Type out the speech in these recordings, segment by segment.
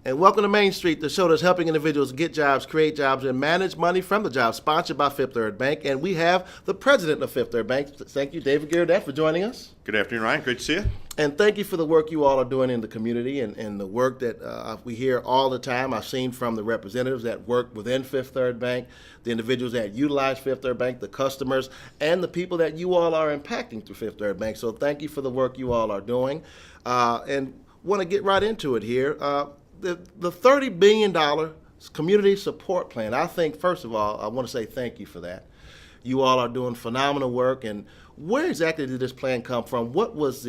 And welcome to Main Street, the show that's helping individuals get jobs, create jobs, and manage money from the job, sponsored by Fifth Third Bank. And we have the president of Fifth Third Bank. Thank you, David Girodat, for joining us. Good afternoon, Ryan. Great to see you. And thank you for the work you all are doing in the community and the work that we hear all the time. I've seen from the representatives that work within Fifth Third Bank, the individuals that utilize Fifth Third Bank, the customers, and the people that you all are impacting through Fifth Third Bank. So thank you for the work you all are doing. And want to get right into it here. The $30 billion community support plan, I think, first of all, I want to say thank you for that. You all are doing phenomenal work. And where exactly did this plan come from? What was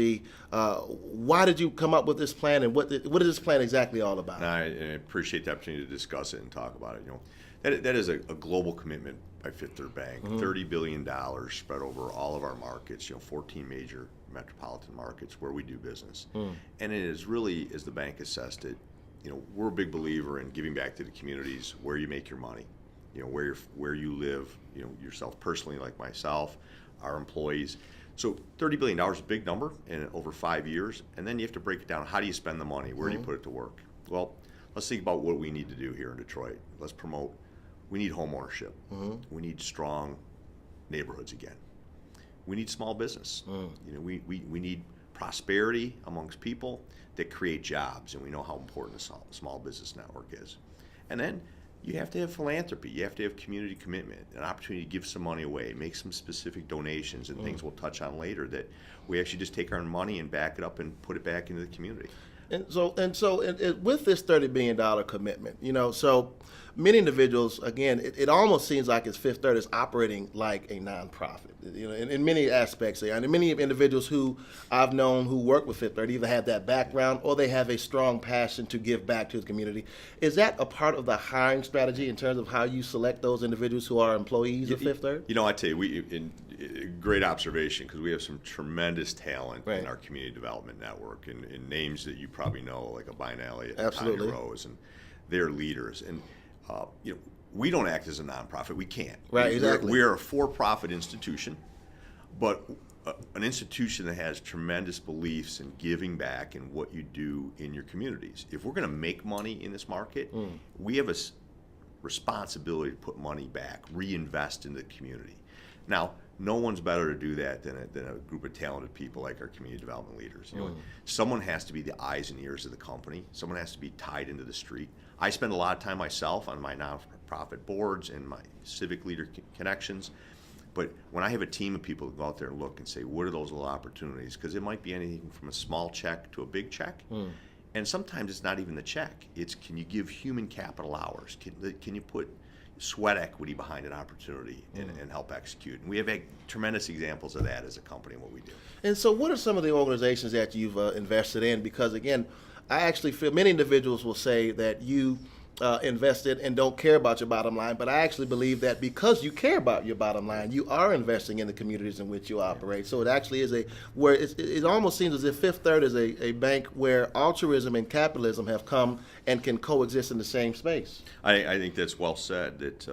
why did you come up with this plan, and what is this plan exactly all about? I appreciate the opportunity to discuss it and talk about it. That is a global commitment by Fifth Third Bank, $30 billion spread over all of our markets, 14 major metropolitan markets where we do business. And it is really, as the bank assessed it, we're a big believer in giving back to the communities where you make your money, where you live, yourself personally, like myself, our employees. So $30 billion is a big number in over 5 years, and then you have to break it down. How do you spend the money? Where do you put it to work? Well, let's think about what we need to do here in Detroit. Let's promote. We need home ownership. We need strong neighborhoods again. We need small business. We need prosperity amongst people that create jobs, and we know how important a small business network is. And then you have to have philanthropy. You have to have community commitment, an opportunity to give some money away, make some specific donations, and things we'll touch on later, that we actually just take our money and back it up and put it back into the community. And so with this $30 billion commitment, so many individuals, again, it almost seems like it's Fifth Third is operating like a nonprofit, in many aspects. And many individuals who I've known who work with Fifth Third either have that background or they have a strong passion to give back to the community. Is that a part of the hiring strategy in terms of how you select those individuals who are employees of Fifth Third? I tell you, great observation, because we have some tremendous talent in our community development network, and names that you probably know, like a Binelli and Tanya Rose, and they're leaders. And we don't act as a nonprofit. We can't. Right, exactly. We're a for-profit institution, but an institution that has tremendous beliefs in giving back and what you do in your communities. If we're going to make money in this market, we have a responsibility to put money back, reinvest in the community. Now, no one's better to do that than a group of talented people like our community development leaders. Someone has to be the eyes and ears of the company. Someone has to be tied into the street. I spend a lot of time myself on my nonprofit boards and my civic leader connections. But when I have a team of people that go out there and look and say, what are those little opportunities? Because it might be anything from a small check to a big check. And sometimes it's not even the check. It's, can you give human capital hours? Can you put sweat equity behind an opportunity and help execute? And we have tremendous examples of that as a company and what we do. And so what are some of the organizations that you've invested in? Because again, I actually feel many individuals will say that you invested and don't care about your bottom line, but I actually believe that because you care about your bottom line, you are investing in the communities in which you operate. So it actually is where it almost seems as if Fifth Third is a bank where altruism and capitalism have come and can coexist in the same space. I think that's well said. That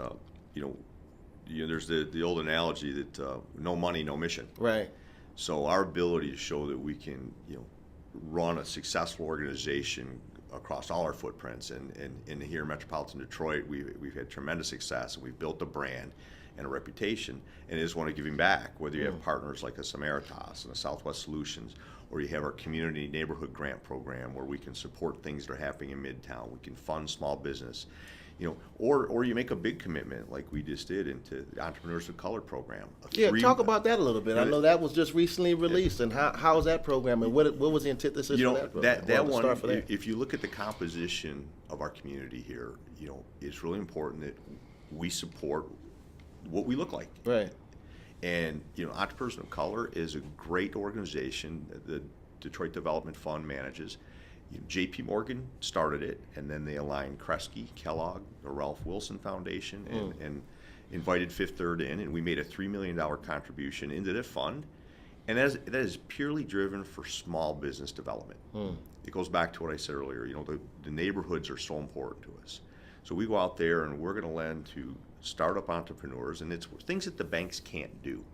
there's the old analogy that no money, no mission. Right. So our ability to show that we can run a successful organization across all our footprints, and here in metropolitan Detroit, we've had tremendous success, and we've built a brand and a reputation, and just want to give back, whether you have partners like a Samaritas and a Southwest Solutions, or you have our community neighborhood grant program where we can support things that are happening in Midtown. We can fund small business, or you make a big commitment like we just did into the Entrepreneurs of Color program. Talk about that a little bit. I know that was just recently released, and how is that program, and what was the antithesis for that program? That one, if you look at the composition of our community here, it's really important that we support what we look like. Right. And Entrepreneurs of Color is a great organization that the Detroit Development Fund manages. J.P. Morgan started it, and then they aligned Kresge, Kellogg, the Ralph Wilson Foundation, and invited Fifth Third in, and we made a $3 million contribution into the fund, and that is purely driven for small business development. It goes back to what I said earlier. The neighborhoods are so important to us. So we go out there and we're going to lend to startup entrepreneurs, and it's things that the banks can't do.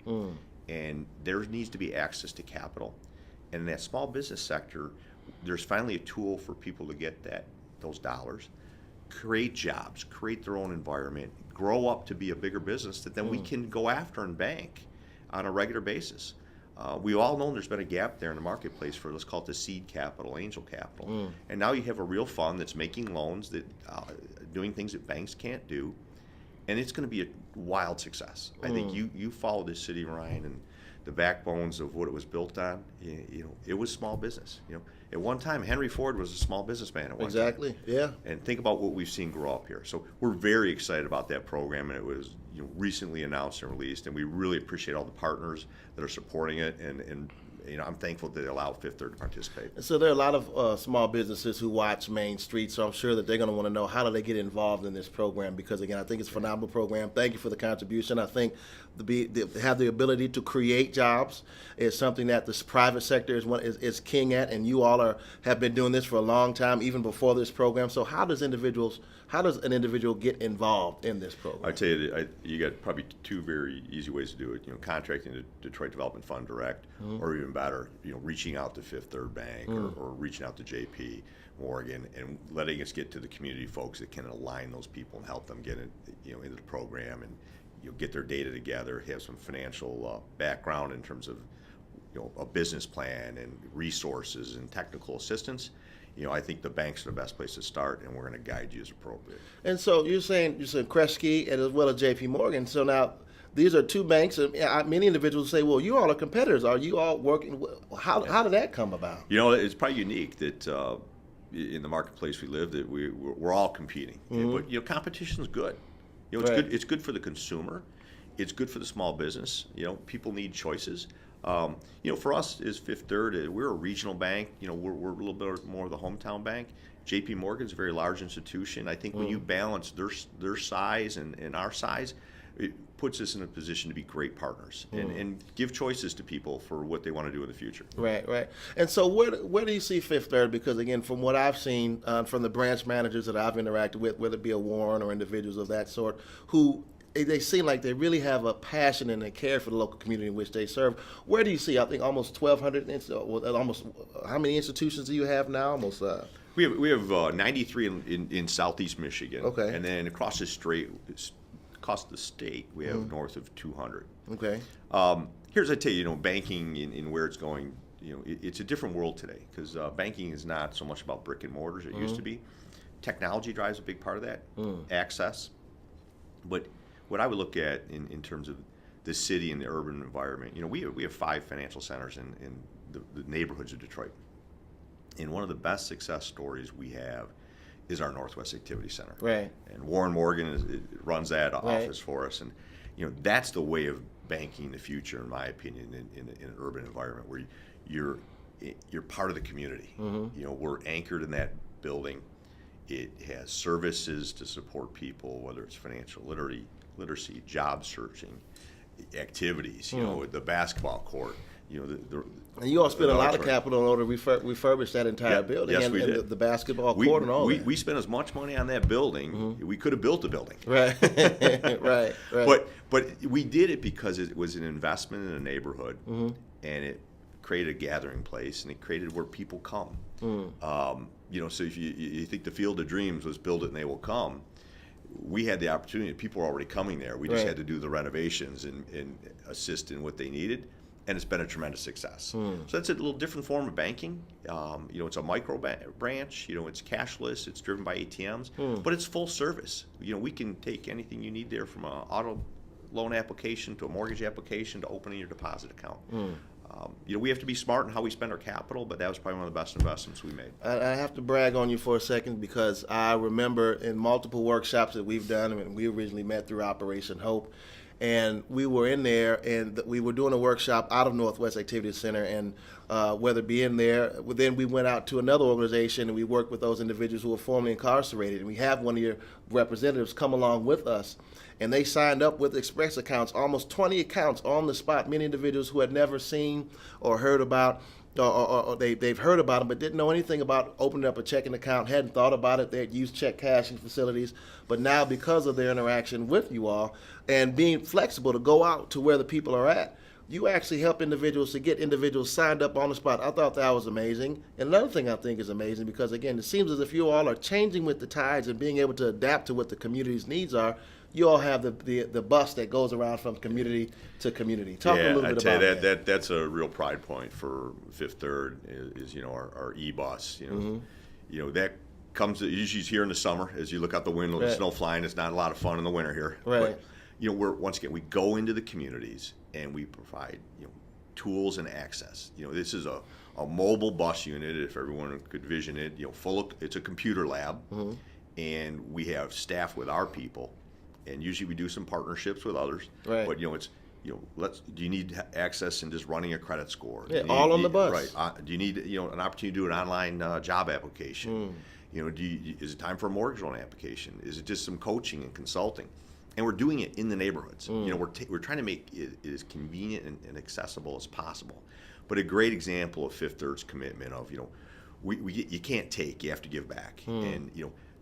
And there needs to be access to capital. And in that small business sector, there's finally a tool for people to get that those dollars, create jobs, create their own environment, grow up to be a bigger business that then we can go after and bank on a regular basis. We all know there's been a gap there in the marketplace for, let's call it the seed capital, angel capital. And now you have a real fund that's making loans, that doing things that banks can't do, and it's going to be a wild success. I think you follow this city, Ryan, and the backbones of what it was built on. It was small business. At one time, Henry Ford was a small businessman at one time. Exactly. Yeah. And think about what we've seen grow up here. So we're very excited about that program, and it was recently announced and released, and we really appreciate all the partners that are supporting it, and I'm thankful that they allow Fifth Third to participate. So there are a lot of small businesses who watch Main Street, so I'm sure that they're going to want to know, how do they get involved in this program? Because, again, I think it's a phenomenal program. Thank you for the contribution. I think have the ability to create jobs is something that the private sector is king at, and you all have been doing this for a long time, even before this program. So how does an individual get involved in this program? I tell you, you got probably two very easy ways to do it. Contracting to Detroit Development Fund direct, or even better, reaching out to Fifth Third Bank or reaching out to JP Morgan and letting us get to the community folks that can align those people and help them get into the program and get their data together, have some financial background in terms of a business plan and resources and technical assistance. I think the banks are the best place to start, and we're going to guide you as appropriate. And so you said Kresge and as well as J.P. Morgan. So now these are two banks, and many individuals say, "Well, you all are competitors. Are you all working?" How did that come about? It's probably unique that in the marketplace we live, that we're all competing. But competition is good. It's Right. good. It's good for the consumer. It's good for the small business. People need choices. For us as Fifth Third, we're a regional bank. We're a little bit more of the hometown bank. J.P. Morgan's a very large institution. I think when you balance their size and our size, it puts us in a position to be great partners and give choices to people for what they want to do in the future. Right. And so where do you see Fifth Third? Because, again, from what I've seen from the branch managers that I've interacted with, whether it be a Warren or individuals of that sort, who they seem like they really have a passion and a care for the local community in which they serve. Where do you see, I think, almost 1,200, almost, how many institutions do you have now? Almost. We have 93 in Southeast Michigan. Okay. And then across the state, we have north of 200. Okay. Here's, I tell you, banking in where it's going, it's a different world today, because banking is not so much about brick and mortar as it used to be. Technology drives a big part of that, access. But what I would look at in terms of the city and the urban environment, we have 5 financial centers in the neighborhoods of Detroit. And one of the best success stories we have is our Northwest Activity Center. Right. And Warren Morgan runs that office for us. And that's the way of banking the future, in my opinion, in an urban environment where you're part of the community. We're anchored in that building. It has services to support people, whether it's financial literacy, job searching, activities, the basketball court, and you all spent a lot of capital in order to refurbish that entire building. Yes, and, we and did. The basketball court and all that. We spent as much money on that building. We could have built the building. Right. right. But we did it because it was an investment in a neighborhood, and it created a gathering place, and it created where people come. So if you think the Field of Dreams was build it and they will come, we had the opportunity. People were already coming there. We just had to do the renovations and assist in what they needed, and it's been a tremendous success. So that's a little different form of banking. It's a micro branch. It's cashless. It's driven by ATMs, but it's full service. We can take anything you need there, from an auto loan application to a mortgage application to opening your deposit account. We have to be smart in how we spend our capital, but that was probably one of the best investments we made. I have to brag on you for a second, because I remember in multiple workshops that we've done, and we originally met through Operation Hope, and we were in there, and we were doing a workshop out of Northwest Activity Center, and whether being there, then we went out to another organization, and we worked with those individuals who were formerly incarcerated, and we have one of your representatives come along with us, and they signed up with express accounts, almost 20 accounts on the spot, many individuals who had never seen or heard about, or they've heard about them but didn't know anything about opening up a checking account, hadn't thought about it. They had used check cashing facilities, but now, because of their interaction with you all and being flexible to go out to where the people are at, you actually help individuals to get individuals signed up on the spot. I thought that was amazing. And another thing I think is amazing, because again, it seems as if you all are changing with the tides and being able to adapt to what the community's needs are. You all have the bus that goes around from community to community. Talk a little bit about that. That's a real pride point for Fifth Third is our e-bus. That comes usually here in the summer as you look out the window, the snow flying. It's not a lot of fun in the winter here. Right. But, once again, we go into the communities and we provide tools and access. This is a mobile bus unit, if everyone could vision it. It's a computer lab, and we have staff with our people. And usually we do some partnerships with others. Right. But do you need access in just running a credit score? Yeah, all on the bus. Right. Do you need an opportunity to do an online job application? Is it time for a mortgage loan application? Is it just some coaching and consulting? And we're doing it in the neighborhoods. We're trying to make it as convenient and accessible as possible. But a great example of Fifth Third's commitment of you can't take, you have to give back. And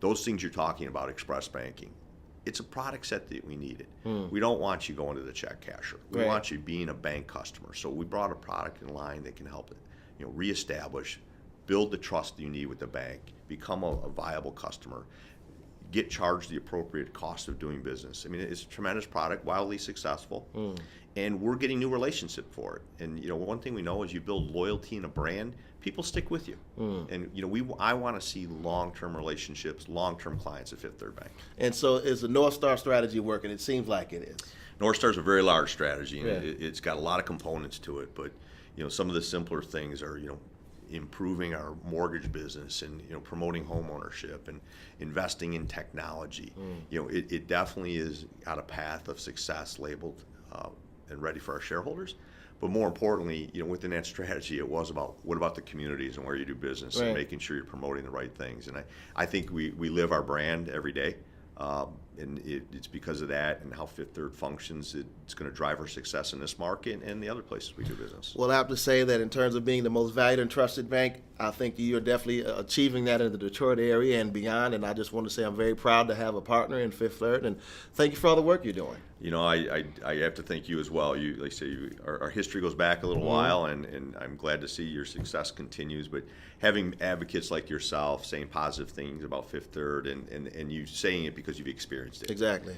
those things you're talking about, express banking. It's a product set that we needed. We don't want you going to the check casher. We want you being a bank customer. So we brought a product in line that can help it, reestablish, build the trust that you need with the bank, become a viable customer, get charged the appropriate cost of doing business. I mean, it's a tremendous product, wildly successful, and we're getting new relationship for it. And one thing we know is you build loyalty in a brand, people stick with you. And I want to see long-term relationships, long-term clients at Fifth Third Bank. And so, is the North Star strategy working? It seems like it is. North Star's a very large strategy, and it's got a lot of components to it. But some of the simpler things are improving our mortgage business and promoting home ownership and investing in technology. It definitely is on a path of success, labeled and ready for our shareholders. But more importantly, within that strategy, it was about what about the communities and where you do business and making sure you're promoting the right things. And I think we live our brand every day. And it's because of that and how Fifth Third functions, it's going to drive our success in this market and the other places we do business. Well, I have to say that in terms of being the most valued and trusted bank, I think you're definitely achieving that in the Detroit area and beyond. And I just want to say I'm very proud to have a partner in Fifth Third, and thank you for all the work you're doing. I have to thank you as well. Like I say, our history goes back a little while, and I'm glad to see your success continues. But having advocates like yourself saying positive things about Fifth Third, and you saying it because you've experienced it. Exactly.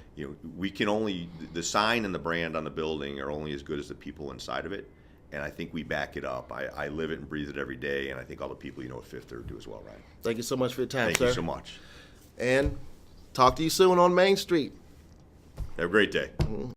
We can only, the sign and the brand on the building are only as good as the people inside of it. And I think we back it up. I live it and breathe it every day, and I think all the people at Fifth Third do as well, Ryan. Thank you so much for your time, sir. Thank you so much. And talk to you soon on Main Street. Have a great day.